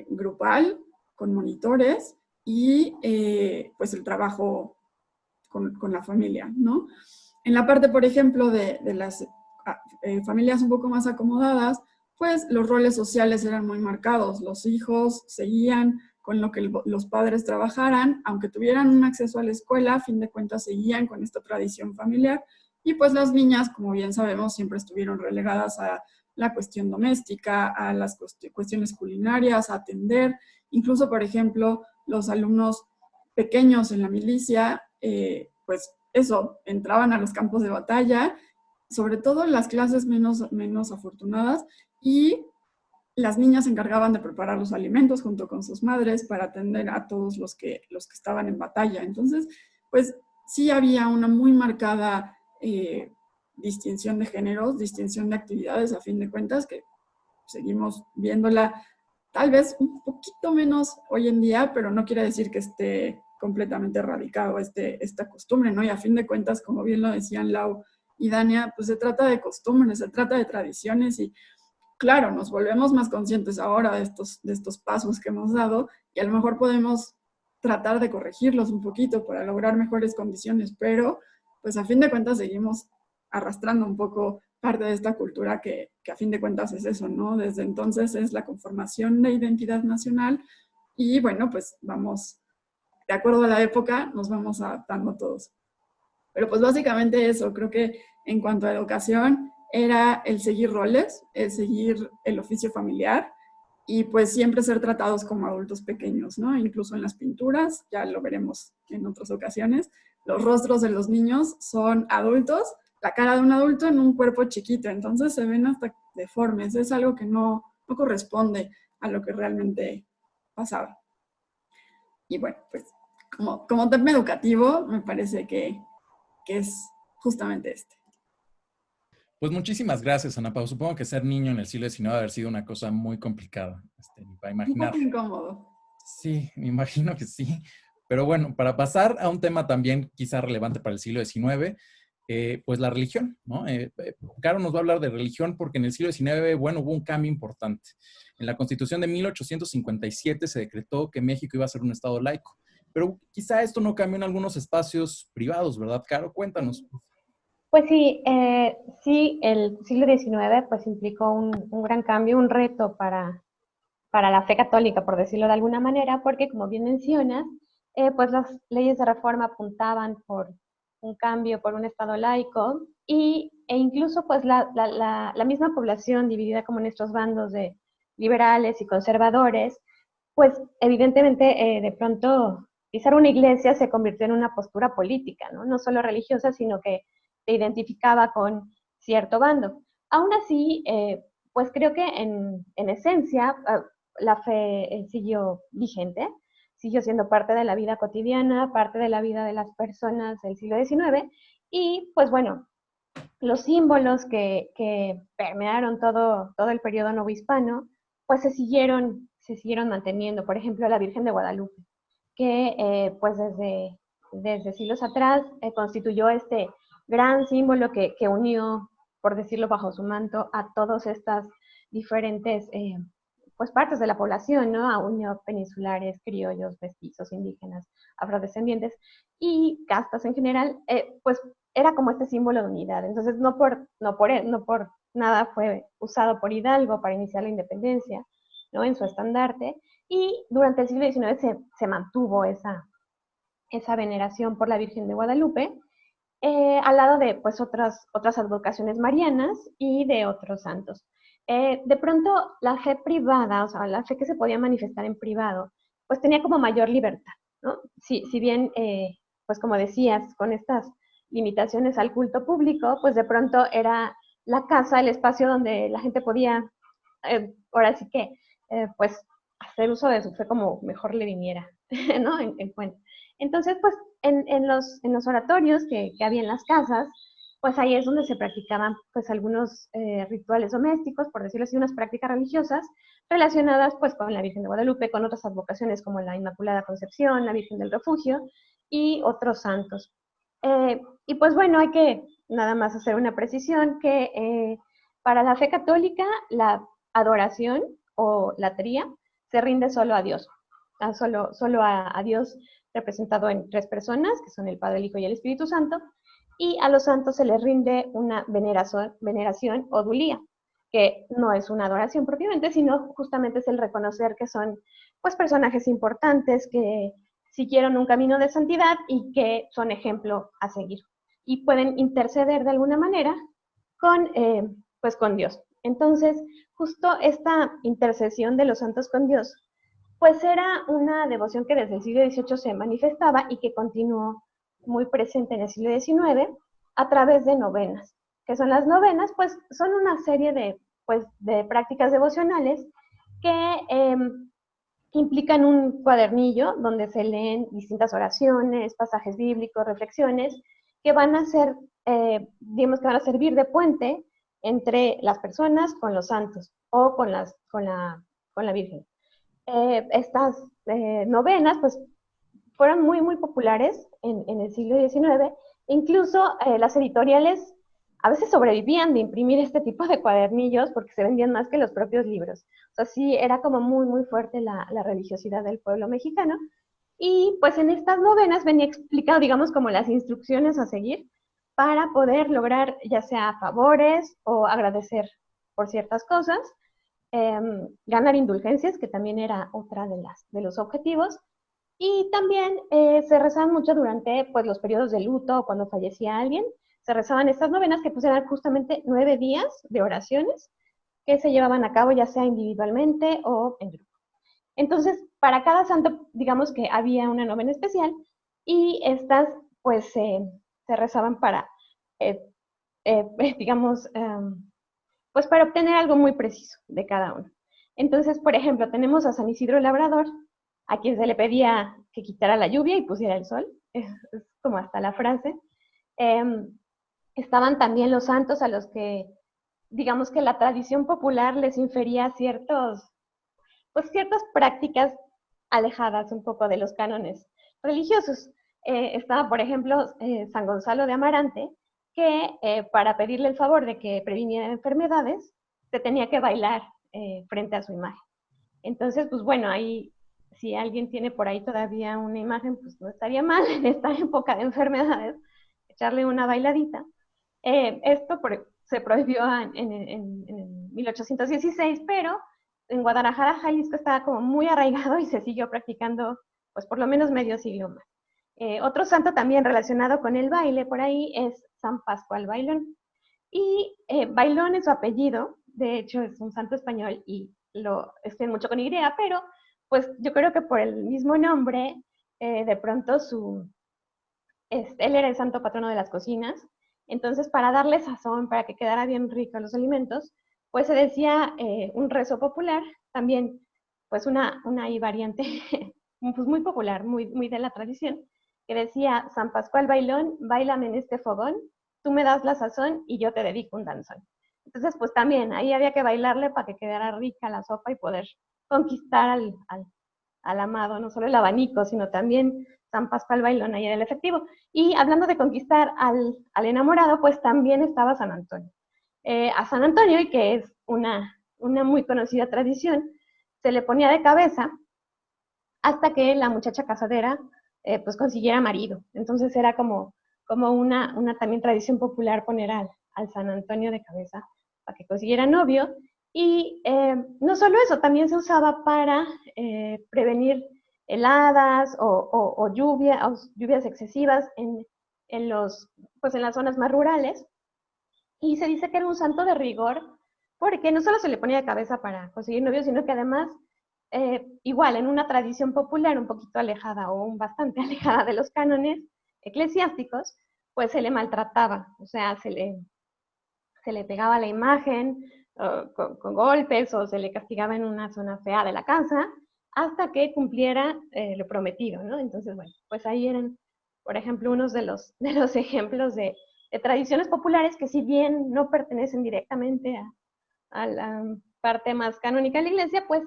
grupal con monitores y pues el trabajo con la familia, ¿no? En la parte, por ejemplo, de las familias un poco más acomodadas, pues los roles sociales eran muy marcados. Los hijos seguían con lo que los padres trabajaran, aunque tuvieran un acceso a la escuela, a fin de cuentas seguían con esta tradición familiar. Y pues las niñas, como bien sabemos, siempre estuvieron relegadas a la cuestión doméstica, a las cuestiones culinarias, a atender. Incluso, por ejemplo, los alumnos pequeños en la milicia, pues eso, entraban a los campos de batalla, sobre todo en las clases menos afortunadas, y las niñas se encargaban de preparar los alimentos junto con sus madres para atender a todos los que estaban en batalla. Entonces, pues sí había una muy marcada distinción de géneros, distinción de actividades, a fin de cuentas, que seguimos viéndola tal vez un poquito menos hoy en día, pero no quiere decir que esté completamente erradicado esta costumbre, ¿no? Y a fin de cuentas, como bien lo decían Lau y Dania, pues se trata de costumbres, se trata de tradiciones, y claro, nos volvemos más conscientes ahora de estos pasos que hemos dado, y a lo mejor podemos tratar de corregirlos un poquito para lograr mejores condiciones, pero pues a fin de cuentas seguimos arrastrando un poco parte de esta cultura que a fin de cuentas es eso, ¿no? Desde entonces es la conformación de identidad nacional, y bueno, pues vamos, de acuerdo a la época, nos vamos adaptando todos. Pero pues básicamente eso, creo que en cuanto a educación era el seguir roles, el seguir el oficio familiar, y pues siempre ser tratados como adultos pequeños, ¿no? Incluso en las pinturas, ya lo veremos en otras ocasiones, los rostros de los niños son adultos, la cara de un adulto en un cuerpo chiquito, entonces se ven hasta deformes, es algo que no corresponde a lo que realmente pasaba. Y bueno, pues como tema educativo, me parece que es justamente este. Pues muchísimas gracias, Ana Pau. Supongo que ser niño en el siglo XIX debe haber sido una cosa muy complicada, ni para Un imaginar. poco incómodo. Sí, me imagino que sí. Pero bueno, para pasar a un tema también quizá relevante para el siglo XIX, pues la religión, ¿no? Caro nos va a hablar de religión porque en el siglo XIX, bueno, hubo un cambio importante. En la Constitución de 1857 se decretó que México iba a ser un estado laico, pero quizá esto no cambió en algunos espacios privados, ¿verdad, Caro? Cuéntanos. Pues sí, sí, el siglo XIX pues implicó un gran cambio, un reto para la fe católica, por decirlo de alguna manera, porque como bien mencionas, pues las leyes de reforma apuntaban por un cambio, por un estado laico, e incluso pues la misma población dividida como en estos bandos de liberales y conservadores, pues evidentemente de pronto pisar una iglesia se convirtió en una postura política, ¿no? No solo religiosa, sino que se identificaba con cierto bando. Aún así, pues creo que en esencia la fe siguió vigente, siguió siendo parte de la vida cotidiana, parte de la vida de las personas del siglo XIX, y pues bueno, los símbolos que permearon todo el periodo novohispano, pues se siguieron manteniendo. Por ejemplo, la Virgen de Guadalupe, que pues desde siglos atrás constituyó este gran símbolo que unió, por decirlo bajo su manto, a todas estas diferentes pues partes de la población, ¿no? A unió peninsulares, criollos, mestizos, indígenas, afrodescendientes y castas en general, pues era como este símbolo de unidad. Entonces, no por nada fue usado por Hidalgo para iniciar la independencia, ¿no? En su estandarte, y durante el siglo XIX se mantuvo esa veneración por la Virgen de Guadalupe, al lado de pues otras advocaciones marianas y de otros santos. De pronto, la fe privada, o sea, la fe que se podía manifestar en privado, pues tenía como mayor libertad, ¿no? Si bien, pues como decías, con estas limitaciones al culto público, pues de pronto era la casa, el espacio donde la gente podía, ahora sí que, pues hacer uso de su fe como mejor le viniera, ¿no? En cuenta. Entonces, pues en los oratorios que había en las casas, pues ahí es donde se practicaban pues algunos rituales domésticos, por decirlo así, unas prácticas religiosas relacionadas pues con la Virgen de Guadalupe, con otras advocaciones como la Inmaculada Concepción, la Virgen del Refugio y otros santos. Y pues bueno, hay que nada más hacer una precisión que para la fe católica la adoración o latría se rinde solo a Dios, solo a Dios representado en tres personas, que son el Padre, el Hijo y el Espíritu Santo, y a los santos se les rinde una veneración o dulía, que no es una adoración propiamente, sino justamente es el reconocer que son pues personajes importantes que siguieron un camino de santidad y que son ejemplo a seguir. Y pueden interceder de alguna manera pues con Dios. Entonces, justo esta intercesión de los santos con Dios pues era una devoción que desde el siglo XVIII se manifestaba y que continuó muy presente en el siglo XIX a través de novenas. ¿Qué son las novenas? Pues son una serie de prácticas devocionales que implican un cuadernillo donde se leen distintas oraciones, pasajes bíblicos, reflexiones, que van a ser, digamos que van a servir de puente entre las personas con los santos o con la Virgen. Estas novenas pues fueron muy populares en el siglo XIX. Incluso las editoriales a veces sobrevivían de imprimir este tipo de cuadernillos porque se vendían más que los propios libros. O sea, sí, era como muy fuerte la religiosidad del pueblo mexicano. Y pues en estas novenas venía explicado, digamos, como las instrucciones a seguir para poder lograr ya sea favores o agradecer por ciertas cosas, ganar indulgencias, que también era otra de los objetivos, y también se rezaban mucho durante pues, los periodos de luto o cuando fallecía alguien, se rezaban estas novenas que pues eran justamente 9 días de oraciones que se llevaban a cabo ya sea individualmente o en grupo. Entonces, para cada santo, digamos que había una novena especial y estas pues se rezaban para, eh, digamos, pues para obtener algo muy preciso de cada uno. Entonces, por ejemplo, tenemos a San Isidro Labrador, a quien se le pedía que quitara la lluvia y pusiera el sol, es como hasta la frase. Estaban también los santos a los que, digamos que la tradición popular les infería pues ciertas prácticas alejadas un poco de los cánones religiosos. Estaba, por ejemplo, San Gonzalo de Amarante, que para pedirle el favor de que previniera enfermedades, se tenía que bailar frente a su imagen. Entonces, pues bueno, ahí, si alguien tiene por ahí todavía una imagen, pues no estaría mal en esta época de enfermedades, echarle una bailadita. Esto se prohibió en 1816, pero en Guadalajara, Jalisco, estaba como muy arraigado y se siguió practicando pues por lo menos medio siglo más. Otro santo también relacionado con el baile por ahí es San Pascual Bailón. Y Bailón es su apellido, de hecho es un santo español y lo escriben mucho con Y, pero pues yo creo que por el mismo nombre, de pronto él era el santo patrono de las cocinas. Entonces, para darle sazón, para que quedara bien rico los alimentos, pues se decía un rezo popular, también pues una variante pues muy popular, muy de la tradición, que decía: San Pascual Bailón, báilame en este fogón, tú me das la sazón y yo te dedico un danzón. Entonces, pues también ahí había que bailarle para que quedara rica la sopa y poder conquistar al amado, no solo el abanico, sino también San Pascual Bailón ahí en el efectivo. Y hablando de conquistar al enamorado, pues también estaba San Antonio. A San Antonio, y que es una muy conocida tradición, se le ponía de cabeza hasta que la muchacha casadera pues consiguiera marido. Entonces era como una también tradición popular poner al San Antonio de cabeza para que consiguiera novio. Y no solo eso, también se usaba para prevenir heladas o lluvias excesivas en las zonas más rurales. Y se dice que era un santo de rigor, porque no solo se le ponía de cabeza para conseguir novio, sino que además, igual, en una tradición popular un poquito alejada o bastante alejada de los cánones eclesiásticos, pues se le maltrataba, o sea, se le pegaba la imagen con golpes o se le castigaba en una zona fea de la casa hasta que cumpliera lo prometido, ¿no? Entonces, bueno, pues ahí eran, por ejemplo, unos de los ejemplos de tradiciones populares que, si bien no pertenecen directamente a la parte más canónica de la iglesia, pues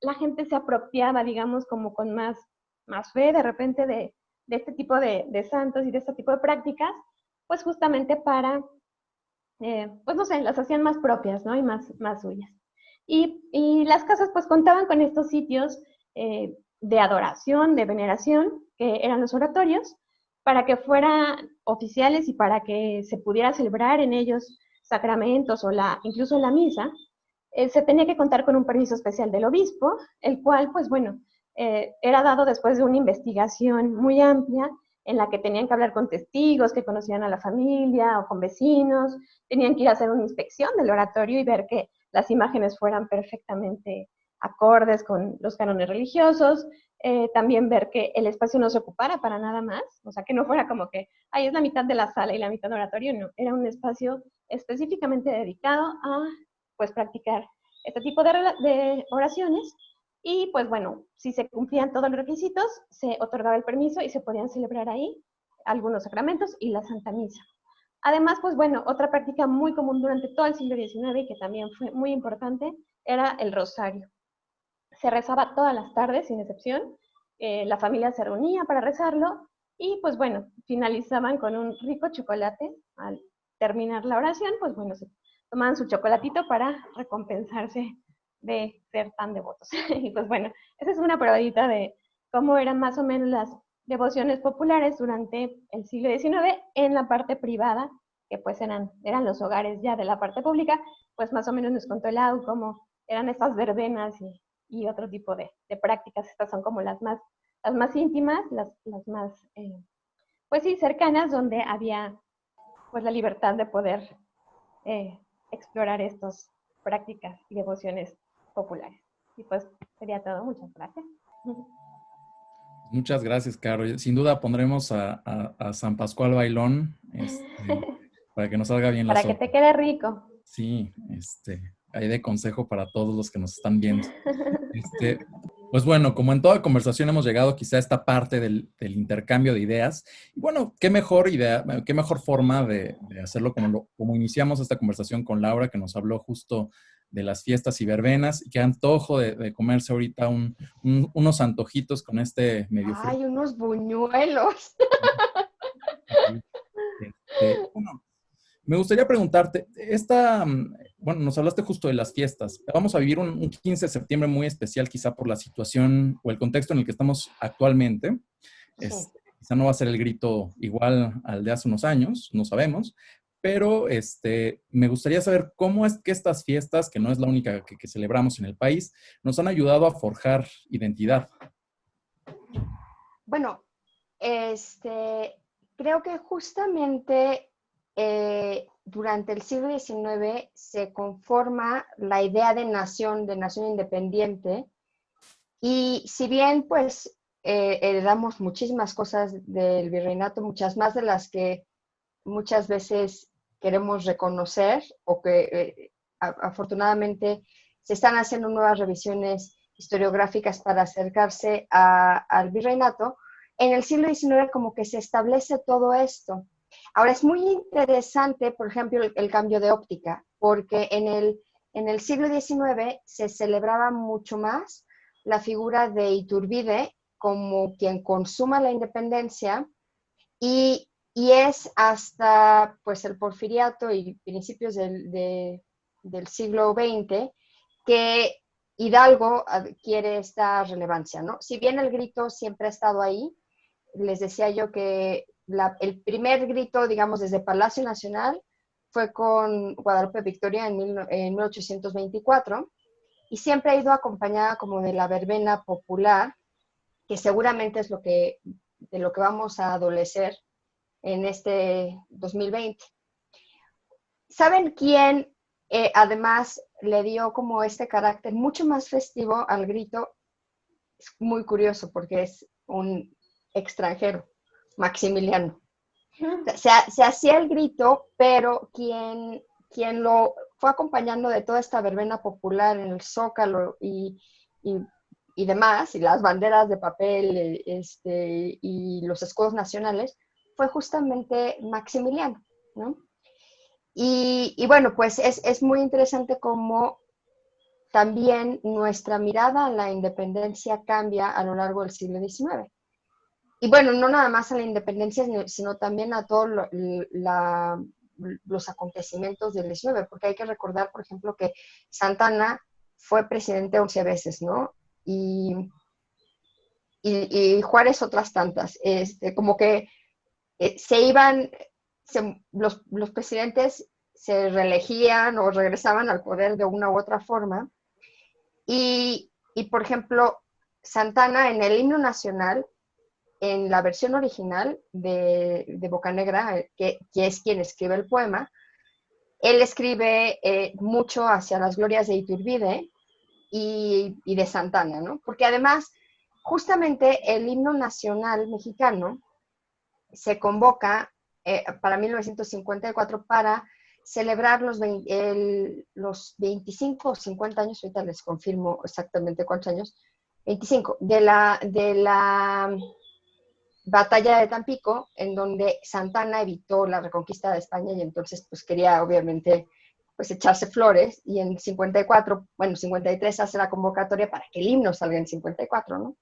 la gente se apropiaba, digamos, como con más fe de repente de este tipo de santos y de este tipo de prácticas, pues justamente para pues no sé, las hacían más propias, ¿no? Y más suyas. Y las casas pues contaban con estos sitios de adoración, de veneración, que eran los oratorios, para que fueran oficiales y para que se pudiera celebrar en ellos sacramentos o incluso la misa. Se tenía que contar con un permiso especial del obispo, el cual, pues bueno, era dado después de una investigación muy amplia en la que tenían que hablar con testigos que conocían a la familia o con vecinos, tenían que ir a hacer una inspección del oratorio y ver que las imágenes fueran perfectamente acordes con los cánones religiosos, también ver que el espacio no se ocupara para nada más, o sea, que no fuera como que, ahí es la mitad de la sala y la mitad del oratorio, no, era un espacio específicamente dedicado a, pues, practicar este tipo de oraciones. Y pues bueno, si se cumplían todos los requisitos, se otorgaba el permiso y se podían celebrar ahí algunos sacramentos y la Santa Misa. Además, pues bueno, otra práctica muy común durante todo el siglo XIX y que también fue muy importante era el rosario. Se rezaba todas las tardes, sin excepción. La familia se reunía para rezarlo y pues bueno, finalizaban con un rico chocolate. Al terminar la oración, pues bueno, se tomaban su chocolatito para recompensarse de ser tan devotos. Y pues bueno, esa es una probadita de cómo eran más o menos las devociones populares durante el siglo XIX en la parte privada, que pues eran los hogares ya de la parte pública. Pues más o menos nos contó el Lau cómo eran estas verbenas y otro tipo de prácticas. Estas son como las más íntimas, las más, pues sí, cercanas, donde había pues la libertad de poder explorar estos prácticas y devociones populares. Y pues sería todo. Muchas gracias. Muchas gracias, Caro. Sin duda pondremos a San Pascual Bailón para que nos salga bien la Para que sopa. te quede rico. Sí, ahí de consejo para todos los que nos están viendo. Pues bueno, como en toda conversación hemos llegado quizá a esta parte del intercambio de ideas. Y bueno, qué mejor idea, qué mejor forma de hacerlo como iniciamos esta conversación con Laura, que nos habló justo de las fiestas y verbenas. Y qué antojo de comerse ahorita unos antojitos con este medio frío. ¡Ay, unos buñuelos! Bueno, me gustaría preguntarte, bueno, nos hablaste justo de las fiestas. Vamos a vivir un 15 de septiembre muy especial, quizá por la situación o el contexto en el que estamos actualmente. Sí. Quizá no va a ser el grito igual al de hace unos años, no sabemos, pero me gustaría saber cómo es que estas fiestas, que no es la única que celebramos en el país, nos han ayudado a forjar identidad. Bueno, creo que justamente durante el siglo XIX se conforma la idea de nación independiente, y si bien pues heredamos muchísimas cosas del virreinato, muchas más de las que muchas veces queremos reconocer, o que afortunadamente se están haciendo nuevas revisiones historiográficas para acercarse al virreinato, en el siglo XIX como que se establece todo esto. Ahora es muy interesante, por ejemplo, el cambio de óptica, porque en el siglo XIX se celebraba mucho más la figura de Iturbide como quien consuma la independencia, y es hasta pues el porfiriato y principios del siglo XX que Hidalgo adquiere esta relevancia, ¿no? Si bien el grito siempre ha estado ahí, les decía yo que el primer grito, digamos, desde Palacio Nacional fue con Guadalupe Victoria en 1824, y siempre ha ido acompañada como de la verbena popular, que seguramente es de lo que vamos a adolecer en este 2020. ¿Saben quién además le dio como este carácter mucho más festivo al grito? Es muy curioso porque es un extranjero, Maximiliano. Se hacía el grito, pero quien lo fue acompañando de toda esta verbena popular en el Zócalo y demás, y las banderas de papel y los escudos nacionales, fue justamente Maximiliano, ¿no? Y bueno, pues es muy interesante cómo también nuestra mirada a la independencia cambia a lo largo del siglo XIX. Y bueno, no nada más a la independencia, sino también a todos los acontecimientos del XIX, porque hay que recordar, por ejemplo, que Santa Anna fue presidente 11 veces, ¿no? Y Juárez otras tantas. Como que los presidentes se reelegían o regresaban al poder de una u otra forma. Y por ejemplo, Santana en el himno nacional, en la versión original de Bocanegra, que es quien escribe el poema, él escribe mucho hacia las glorias de Iturbide y de Santana, ¿no? Porque además, justamente el himno nacional mexicano se convoca para 1954 para celebrar los 25 o 50 años, ahorita les confirmo exactamente cuántos años, 25, de la batalla de Tampico, en donde Santana evitó la reconquista de España y entonces pues quería obviamente pues echarse flores, y en 54, bueno, 53 hace la convocatoria para que el himno salga en 54, ¿no?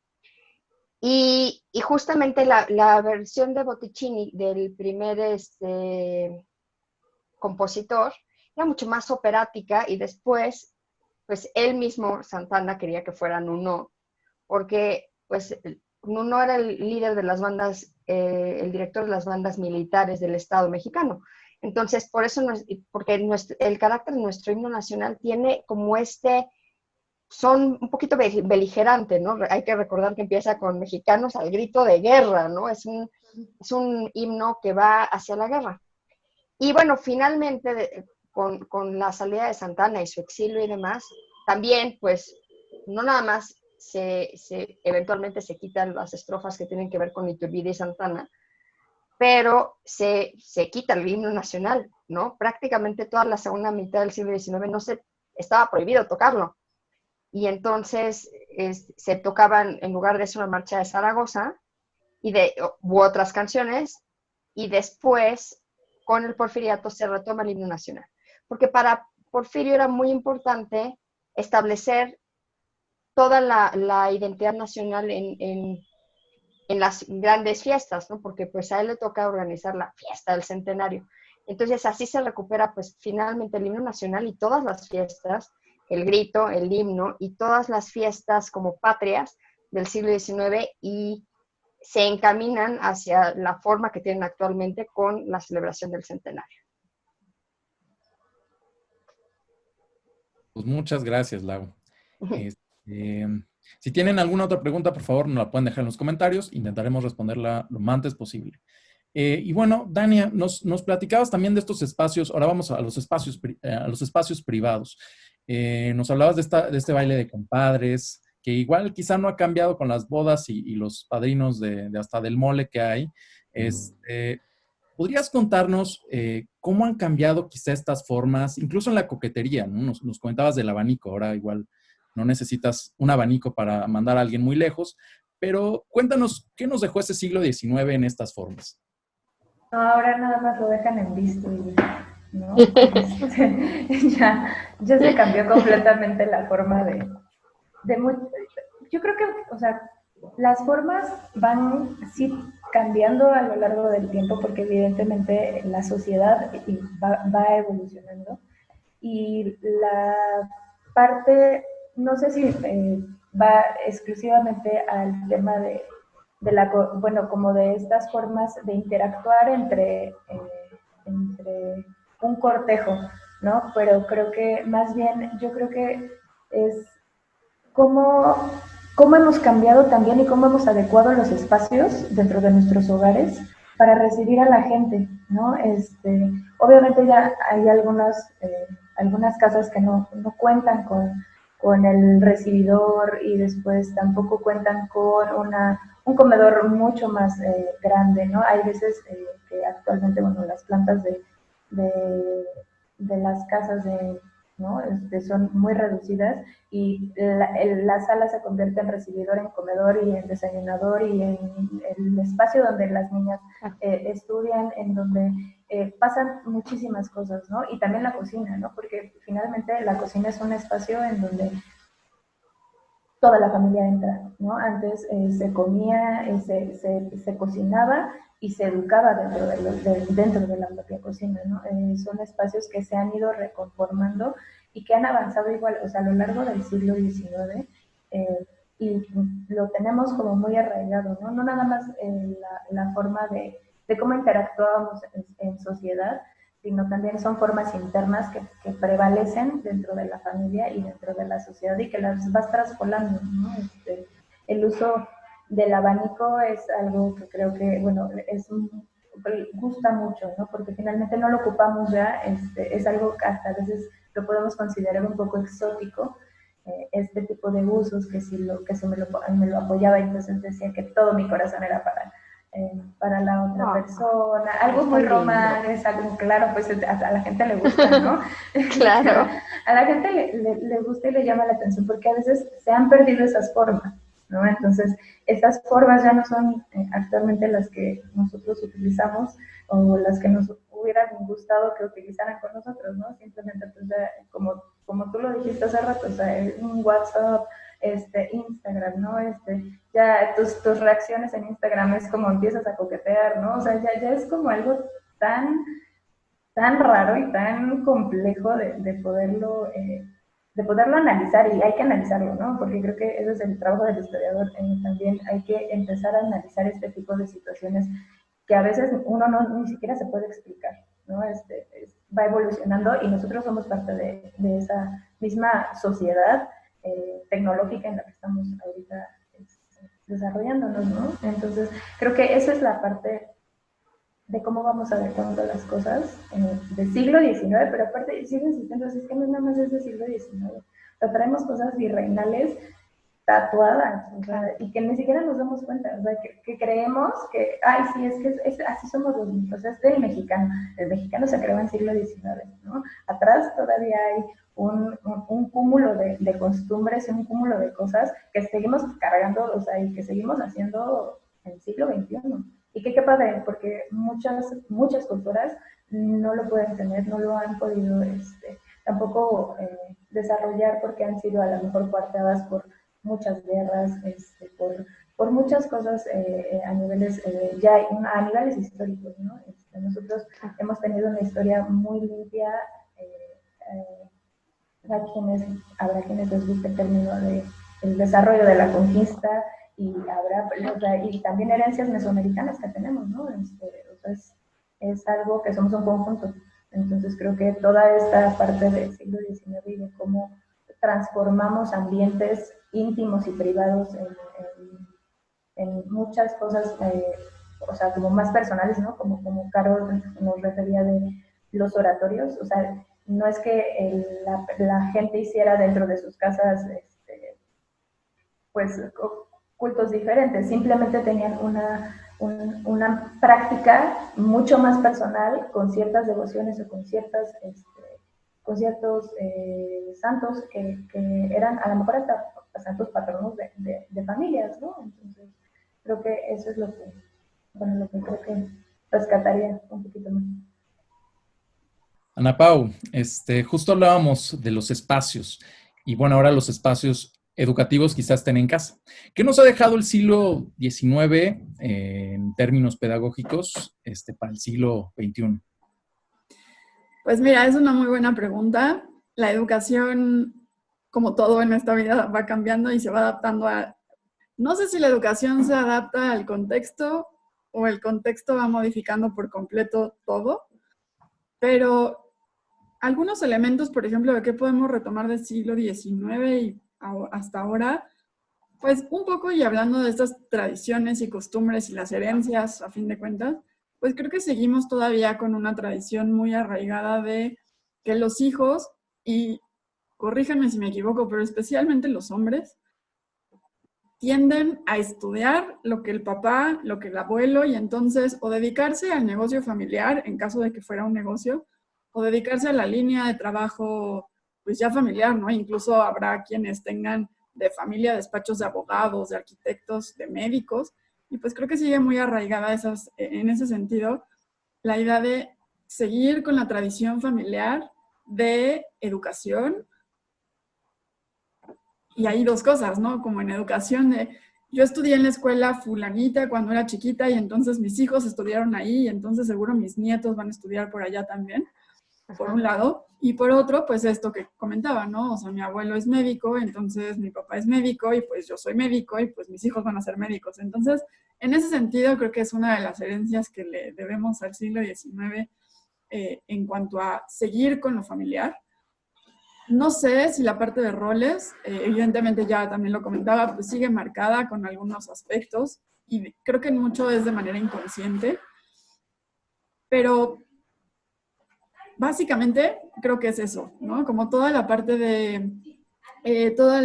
Y justamente la versión de Botticini del primer compositor era mucho más operática, y después, pues él mismo, Santana, quería que fuera Nuno, porque pues Nuno era el líder de las bandas, el director de las bandas militares del Estado mexicano. Entonces, por eso, porque el carácter de nuestro himno nacional tiene como son un poquito beligerante, ¿no? Hay que recordar que empieza con mexicanos al grito de guerra, ¿no? Es un himno que va hacia la guerra. Y bueno, finalmente, con la salida de Santana y su exilio y demás, también, pues, no nada más eventualmente se quitan las estrofas que tienen que ver con Iturbide y Santana, pero se quita el himno nacional, ¿no? Prácticamente toda la segunda mitad del siglo XIX estaba prohibido tocarlo. Y entonces se tocaban, en lugar de eso, una marcha de Zaragoza u otras canciones, y después, con el porfiriato, se retoma el himno nacional. Porque para Porfirio era muy importante establecer toda la identidad nacional en las grandes fiestas, ¿no? Porque pues a él le toca organizar la fiesta del centenario. Entonces así se recupera pues finalmente el himno nacional y todas las fiestas, el grito, el himno y todas las fiestas como patrias del siglo XIX y se encaminan hacia la forma que tienen actualmente con la celebración del centenario. Pues muchas gracias, Lau. Si tienen alguna otra pregunta, por favor, nos la pueden dejar en los comentarios. Intentaremos responderla lo más antes posible. Y bueno, Dania, nos platicabas también de estos espacios. Ahora vamos a los espacios privados. Nos hablabas de este baile de compadres, que igual quizá no ha cambiado con las bodas y los padrinos de hasta del mole que hay. ¿Podrías contarnos cómo han cambiado quizá estas formas, incluso en la coquetería, ¿no? Nos comentabas del abanico, ahora igual no necesitas un abanico para mandar a alguien muy lejos, pero cuéntanos, ¿qué nos dejó ese siglo XIX en estas formas? No, ahora nada más lo dejan en visto y ¿no? Ya se cambió completamente la forma yo creo que, o sea, las formas van sí cambiando a lo largo del tiempo porque evidentemente la sociedad va evolucionando y la parte, no sé si va exclusivamente al tema bueno, como de estas formas de interactuar entre un cortejo, ¿no? Pero creo que más bien, yo creo que es cómo hemos cambiado también y cómo hemos adecuado los espacios dentro de nuestros hogares para recibir a la gente, ¿no? Obviamente ya hay algunas casas que no cuentan con el recibidor y después tampoco cuentan con un comedor mucho más grande, ¿no? Hay veces que actualmente, bueno, las plantas de las casas ¿no? Son muy reducidas y la sala se convierte en recibidor, en comedor y en desayunador y en el espacio donde las niñas estudian, en donde pasan muchísimas cosas, ¿no? Y también la cocina, ¿no? Porque finalmente la cocina es un espacio en donde toda la familia entra, ¿no? Antes se comía, se cocinaba y se educaba dentro de la propia cocina, ¿no? Son espacios que se han ido reconformando y que han avanzado igual, o sea, a lo largo del siglo XIX, y lo tenemos como muy arraigado, ¿no? No nada más la forma de cómo interactuábamos en sociedad, sino también son formas internas que prevalecen dentro de la familia y dentro de la sociedad y que las vas traspolando, ¿no? El uso del abanico es algo que creo que, bueno, gusta mucho, ¿no? Porque finalmente no lo ocupamos ya, es algo que hasta a veces lo podemos considerar un poco exótico, este tipo de usos, que si me lo apoyaba y entonces decía que todo mi corazón era para la otra persona, algo muy romántico, algo claro, pues a la gente le gusta, ¿no? Claro. A la gente le gusta y le llama la atención porque a veces se han perdido esas formas, ¿no? Entonces, esas formas ya no son actualmente las que nosotros utilizamos o las que nos hubieran gustado que utilizaran con nosotros, ¿no? Simplemente, pues, como tú lo dijiste hace rato, o sea, un WhatsApp, Instagram, ¿no? Ya tus reacciones en Instagram es como empiezas a coquetear, ¿no? O sea, ya es como algo tan raro y tan complejo de poderlo analizar, y hay que analizarlo, ¿no? Porque creo que ese es el trabajo del historiador, también hay que empezar a analizar este tipo de situaciones que a veces uno ni siquiera se puede explicar, ¿no? Va evolucionando y nosotros somos parte de esa misma sociedad tecnológica en la que estamos ahorita desarrollándonos, ¿no? Entonces, creo que esa es la parte de cómo vamos adecuando las cosas del siglo XIX, pero aparte sigo insistiendo, es que no nada más es del siglo XIX. O sea, traemos cosas virreinales tatuadas, o sea, y que ni siquiera nos damos cuenta, o sea, que creemos que, ay, sí, es que así somos los mexicanos, es del mexicano. El mexicano se creó en el siglo XIX, ¿no? Atrás todavía hay un cúmulo de costumbres y un cúmulo de cosas que seguimos cargando, o sea, y que seguimos haciendo en el siglo XXI. Y qué padre, porque muchas culturas no lo pueden tener, no lo han podido tampoco desarrollar porque han sido a lo mejor coartadas por muchas guerras, por muchas cosas a niveles ya a niveles históricos, ¿no? Nosotros hemos tenido una historia muy limpia. Habrá quienes les guste el término de el desarrollo de la conquista y habrá y también herencias mesoamericanas que tenemos, ¿no? Es algo que somos un conjunto. Entonces creo que toda esta parte del siglo XIX y de cómo transformamos ambientes íntimos y privados en muchas cosas, o sea, como más personales, ¿no? Como Carol nos refería de los oratorios, o sea, no es que la gente hiciera dentro de sus casas, pues, cultos diferentes, simplemente tenían una práctica mucho más personal con ciertas devociones o con ciertos santos que eran a lo mejor hasta santos patronos de familias, ¿no? Entonces, creo que eso es lo que creo que rescataría un poquito más. Ana Pau, justo hablábamos de los espacios y bueno, ahora los espacios educativos quizás estén en casa. ¿Qué nos ha dejado el siglo XIX en términos pedagógicos para el siglo XXI? Pues mira, es una muy buena pregunta. La educación, como todo en esta vida, va cambiando y se va adaptando a... No sé si la educación se adapta al contexto o el contexto va modificando por completo todo, pero algunos elementos, por ejemplo, de qué podemos retomar del siglo XIX y hasta ahora, pues un poco y hablando de estas tradiciones y costumbres y las herencias, a fin de cuentas, pues creo que seguimos todavía con una tradición muy arraigada de que los hijos, y corríjanme si me equivoco, pero especialmente los hombres, tienden a estudiar lo que el papá, lo que el abuelo, y entonces o dedicarse al negocio familiar, en caso de que fuera un negocio, o dedicarse a la línea de trabajo, pues ya familiar, ¿no? Incluso habrá quienes tengan de familia despachos de abogados, de arquitectos, de médicos, y pues creo que sigue muy arraigada en ese sentido la idea de seguir con la tradición familiar de educación. Y hay dos cosas, ¿no? Como en educación, yo estudié en la escuela fulanita cuando era chiquita y entonces mis hijos estudiaron ahí y entonces seguro mis nietos van a estudiar por allá también, por un lado. Y por otro, pues esto que comentaba, ¿no? O sea, mi abuelo es médico, entonces mi papá es médico y pues yo soy médico y pues mis hijos van a ser médicos. Entonces, en ese sentido, creo que es una de las herencias que le debemos al siglo XIX en cuanto a seguir con lo familiar. No sé si la parte de roles, evidentemente ya también lo comentaba, pues sigue marcada con algunos aspectos y creo que mucho es de manera inconsciente, pero básicamente creo que es eso, ¿no? Como toda la parte de, toda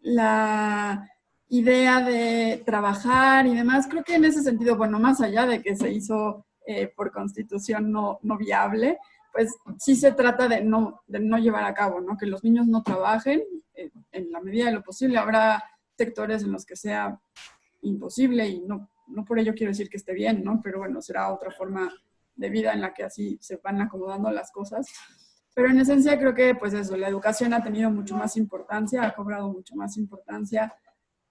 la idea de trabajar y demás, creo que en ese sentido, bueno, más allá de que se hizo por constitución no viable, pues sí se trata de no llevar a cabo, ¿no? Que los niños no trabajen en la medida de lo posible. Habrá sectores en los que sea imposible y no por ello quiero decir que esté bien, ¿no? Pero bueno, será otra forma de vida en la que así se van acomodando las cosas. Pero en esencia creo que pues eso, la educación ha tenido mucho más importancia, ha cobrado mucho más importancia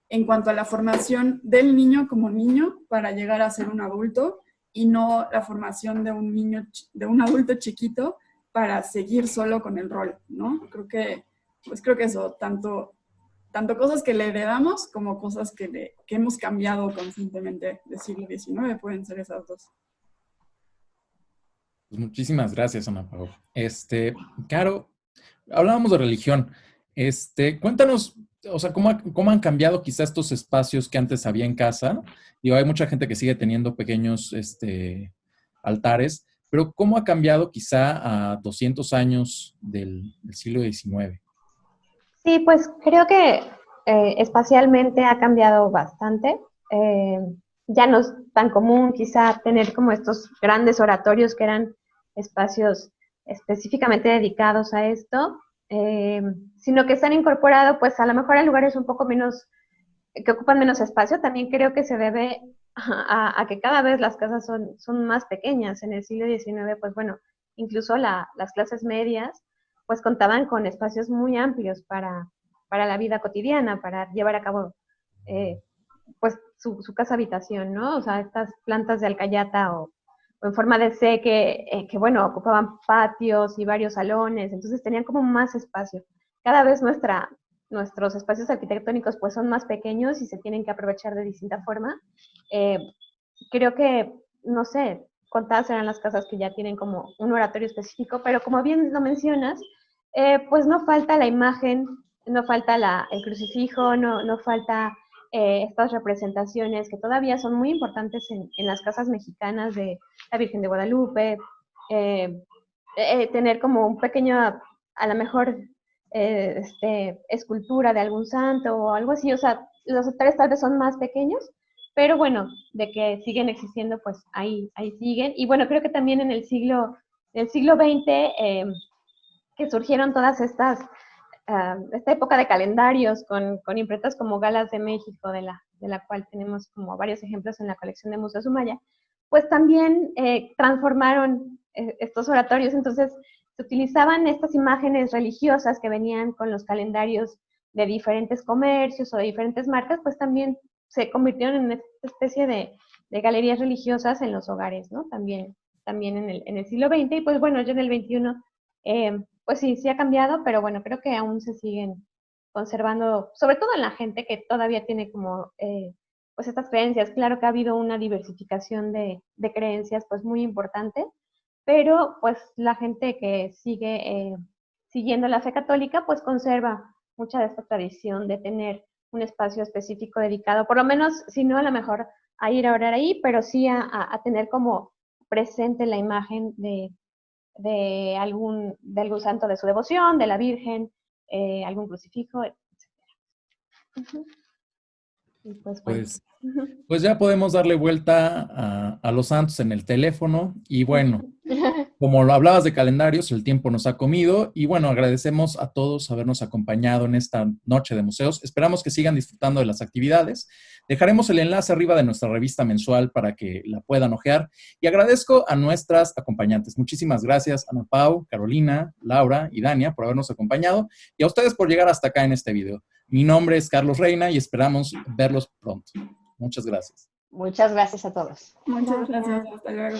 en cuanto a la formación del niño como niño para llegar a ser un adulto y no la formación de un niño, de un adulto chiquito para seguir solo con el rol, ¿no? Creo que eso, tanto cosas que le heredamos como cosas que hemos cambiado constantemente del siglo XIX, pueden ser esas dos. Pues muchísimas gracias, Ana Pau. Caro, hablábamos de religión. Cuéntanos o sea, ¿cómo han cambiado quizás estos espacios que antes había en casa? Digo, hay mucha gente que sigue teniendo pequeños altares, pero ¿cómo ha cambiado quizá a 200 años del siglo XIX? Sí, pues creo que espacialmente ha cambiado bastante. Eh, ya no es tan común quizá tener como estos grandes oratorios que eran espacios específicamente dedicados a esto, eh, sino que se han incorporado pues a lo mejor a lugares un poco menos, que ocupan menos espacio. También creo que se debe a que cada vez las casas son más pequeñas. En el siglo XIX, pues bueno, incluso las clases medias pues contaban con espacios muy amplios para la vida cotidiana, para llevar a cabo pues su casa habitación, ¿no? O sea, estas plantas de alcayata o en forma de C que, bueno, ocupaban patios y varios salones, entonces tenían como más espacio. Cada vez nuestros espacios arquitectónicos pues son más pequeños y se tienen que aprovechar de distinta forma. Eh, Creo que, no sé, contadas serán las casas que ya tienen como un oratorio específico, pero como bien lo mencionas, pues no falta la imagen, no falta el crucifijo, no falta estas representaciones que todavía son muy importantes en las casas mexicanas de la Virgen de Guadalupe, eh, tener como un pequeño, a lo mejor, escultura de algún santo o algo así. O sea, los altares tal vez son más pequeños, pero bueno, de que siguen existiendo, pues ahí siguen. Y bueno, creo que también en el siglo XX, que surgieron todas esta época de calendarios con imprentas como Galas de México, de la cual tenemos como varios ejemplos en la colección de Museo Sumaya, pues también transformaron estos oratorios. Entonces se utilizaban estas imágenes religiosas que venían con los calendarios de diferentes comercios o de diferentes marcas, pues también se convirtieron en esta especie de galerías religiosas en los hogares, ¿no? También en el siglo XX. Y pues bueno, ya en el XXI, pues sí ha cambiado, pero bueno, creo que aún se siguen conservando, sobre todo en la gente que todavía tiene como pues estas creencias. Claro que ha habido una diversificación de creencias pues muy importante, pero pues la gente que sigue siguiendo la fe católica pues conserva mucha de esta tradición de tener un espacio específico dedicado, por lo menos, si no a lo mejor a ir a orar ahí, pero sí a tener como presente la imagen de algún santo de su devoción, de la Virgen, algún crucifijo, etc. Uh-huh. Y pues bueno. Pues, pues ya podemos darle vuelta a los santos en el teléfono y bueno, como lo hablabas de calendarios, el tiempo nos ha comido y bueno, agradecemos a todos habernos acompañado en esta noche de museos. Esperamos que sigan disfrutando de las actividades. Dejaremos el enlace arriba de nuestra revista mensual para que la puedan hojear y agradezco a nuestras acompañantes. Muchísimas gracias, Ana Pau, Carolina, Laura y Dania por habernos acompañado y a ustedes por llegar hasta acá en este video. Mi nombre es Carlos Reina y esperamos verlos pronto. Muchas gracias. Muchas gracias a todos. Muchas gracias. Hasta luego.